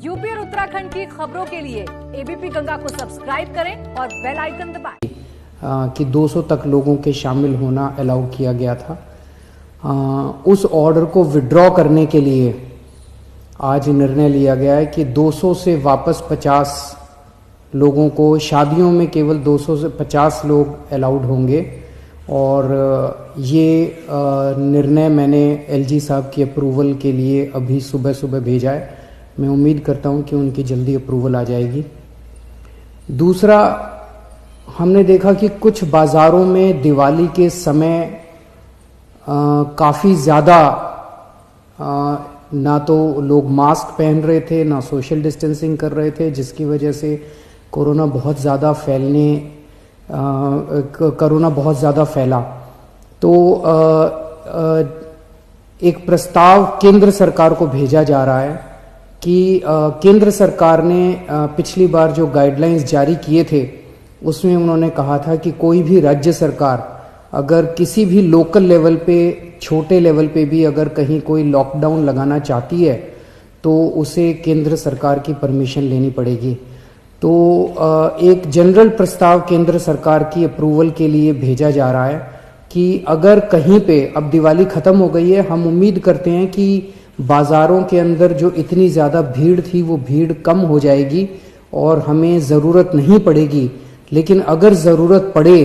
UP और उत्तराखंड की खबरों के लिए एबीपी गंगा को सब्सक्राइब करें और बेल आइकन दबाएं। कि 200 तक लोगों के शामिल होना अलाउ किया गया था। उस ऑर्डर को विड्रॉ करने के लिए आज निर्णय लिया गया है कि 200 से वापस 50 लोगों को, शादियों में केवल 200 से 50 लोग अलाउड होंगे। और ये निर्णय मैंने एलजी साहब की अप्रूवल के लिए अभी सुबह सुबह भेजा है। मैं उम्मीद करता हूँ कि उनकी जल्दी अप्रूवल आ जाएगी। दूसरा, हमने देखा कि कुछ बाज़ारों में दिवाली के समय काफ़ी ज़्यादा ना तो लोग मास्क पहन रहे थे, ना सोशल डिस्टेंसिंग कर रहे थे, जिसकी वजह से कोरोना बहुत ज़्यादा फैला। तो एक प्रस्ताव केंद्र सरकार को भेजा जा रहा है कि केंद्र सरकार ने पिछली बार जो गाइडलाइंस जारी किए थे उसमें उन्होंने कहा था कि कोई भी राज्य सरकार अगर किसी भी लोकल लेवल पे, छोटे लेवल पे भी अगर कहीं कोई लॉकडाउन लगाना चाहती है तो उसे केंद्र सरकार की परमिशन लेनी पड़ेगी। तो एक जनरल प्रस्ताव केंद्र सरकार की अप्रूवल के लिए भेजा जा रहा है कि अगर कहीं पे, अब दिवाली खत्म हो गई है, हम उम्मीद करते हैं कि बाज़ारों के अंदर जो इतनी ज़्यादा भीड़ थी वो भीड़ कम हो जाएगी और हमें ज़रूरत नहीं पड़ेगी। लेकिन अगर ज़रूरत पड़े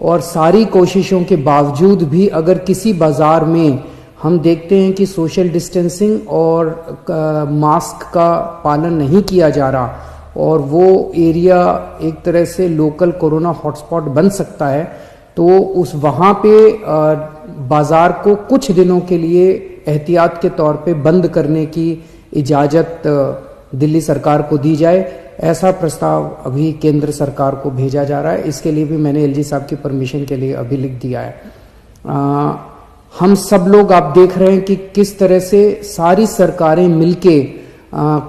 और सारी कोशिशों के बावजूद भी अगर किसी बाज़ार में हम देखते हैं कि सोशल डिस्टेंसिंग और मास्क का पालन नहीं किया जा रहा और वो एरिया एक तरह से लोकल कोरोना हॉटस्पॉट बन सकता है, तो उस वहाँ पे बाज़ार को कुछ दिनों के लिए एहतियात के तौर पे बंद करने की इजाज़त दिल्ली सरकार को दी जाए। ऐसा प्रस्ताव अभी केंद्र सरकार को भेजा जा रहा है। इसके लिए भी मैंने एलजी साहब की परमिशन के लिए अभी लिख दिया है। हम सब लोग, आप देख रहे हैं कि किस तरह से सारी सरकारें मिलके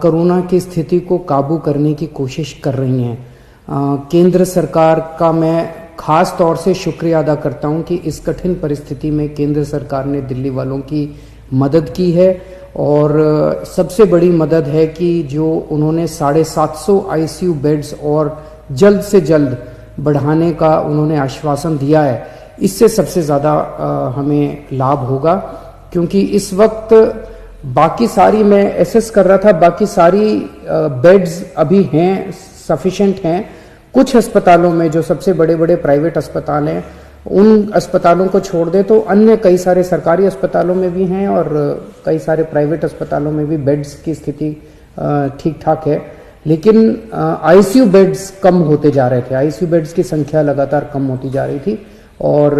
कोरोना की स्थिति को काबू करने की कोशिश कर रही हैं। केंद्र सरकार का मैं खास तौर से शुक्रिया अदा करता हूं कि इस कठिन परिस्थिति में केंद्र सरकार ने दिल्ली वालों की मदद की है। और सबसे बड़ी मदद है कि जो उन्होंने 750 आईसीयू बेड्स और जल्द से जल्द बढ़ाने का उन्होंने आश्वासन दिया है। इससे सबसे ज़्यादा हमें लाभ होगा, क्योंकि इस वक्त बाकी सारी, मैं एसेस कर रहा था, बाकी सारी बेड्स अभी हैं, सफिशिएंट हैं। कुछ अस्पतालों में, जो सबसे बड़े बड़े प्राइवेट अस्पताल हैं, उन अस्पतालों को छोड़ दे तो अन्य कई सारे सरकारी अस्पतालों में भी हैं और कई सारे प्राइवेट अस्पतालों में भी बेड्स की स्थिति ठीक ठाक है। लेकिन आईसीयू बेड्स कम होते जा रहे थे, आईसीयू बेड्स की संख्या लगातार कम होती जा रही थी। और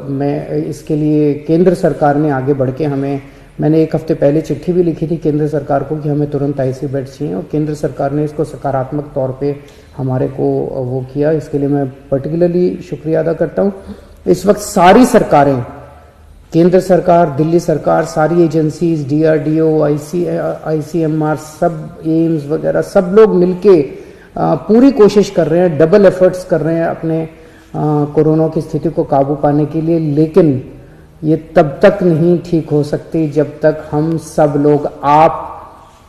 मैं इसके लिए केंद्र सरकार ने आगे बढ़ के मैंने एक हफ्ते पहले चिट्ठी भी लिखी थी केंद्र सरकार को कि हमें तुरंत आईसीयू बेड्स चाहिए, और केंद्र सरकार ने इसको सकारात्मक तौर पे हमारे को वो किया। इसके लिए मैं पर्टिकुलरली शुक्रिया अदा करता हूँ। इस वक्त सारी सरकारें, केंद्र सरकार, दिल्ली सरकार, सारी एजेंसीज, डीआरडीओ, आईसीएमआर, सब एम्स वगैरह, सब लोग मिलके पूरी कोशिश कर रहे हैं, डबल एफर्ट्स कर रहे हैं अपने कोरोना की स्थिति को काबू पाने के लिए। लेकिन ये तब तक नहीं ठीक हो सकती जब तक हम सब लोग,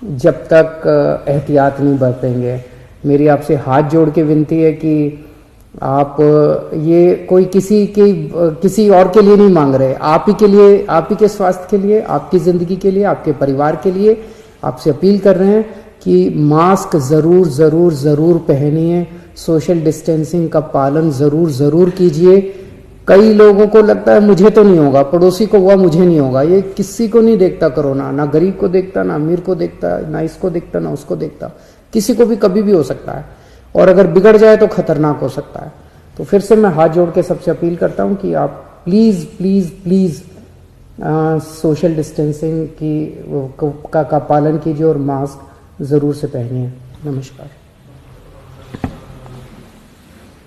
जब तक एहतियात नहीं बरतेंगे। मेरी आपसे हाथ जोड़ के विनती है कि आप ये कोई किसी और के लिए नहीं मांग रहे, आप ही के लिए, आप ही के स्वास्थ्य के लिए, आपकी जिंदगी के लिए, आपके परिवार के लिए आपसे अपील कर रहे हैं कि मास्क जरूर जरूर जरूर पहनिए, सोशल डिस्टेंसिंग का पालन जरूर जरूर कीजिए। कई लोगों को लगता है मुझे तो नहीं होगा, पड़ोसी को हुआ मुझे नहीं होगा। ये किसी को नहीं देखता कोरोना, ना गरीब को देखता, ना अमीर को देखता, ना इसको देखता, ना उसको देखता। किसी को भी कभी भी हो सकता है, और अगर बिगड़ जाए तो खतरनाक हो सकता है। तो फिर से मैं हाथ जोड़ के सबसे अपील करता हूं कि आप please please please social distancing का पालन कीजिए और मास्क जरूर से पहनिए। नमस्कार।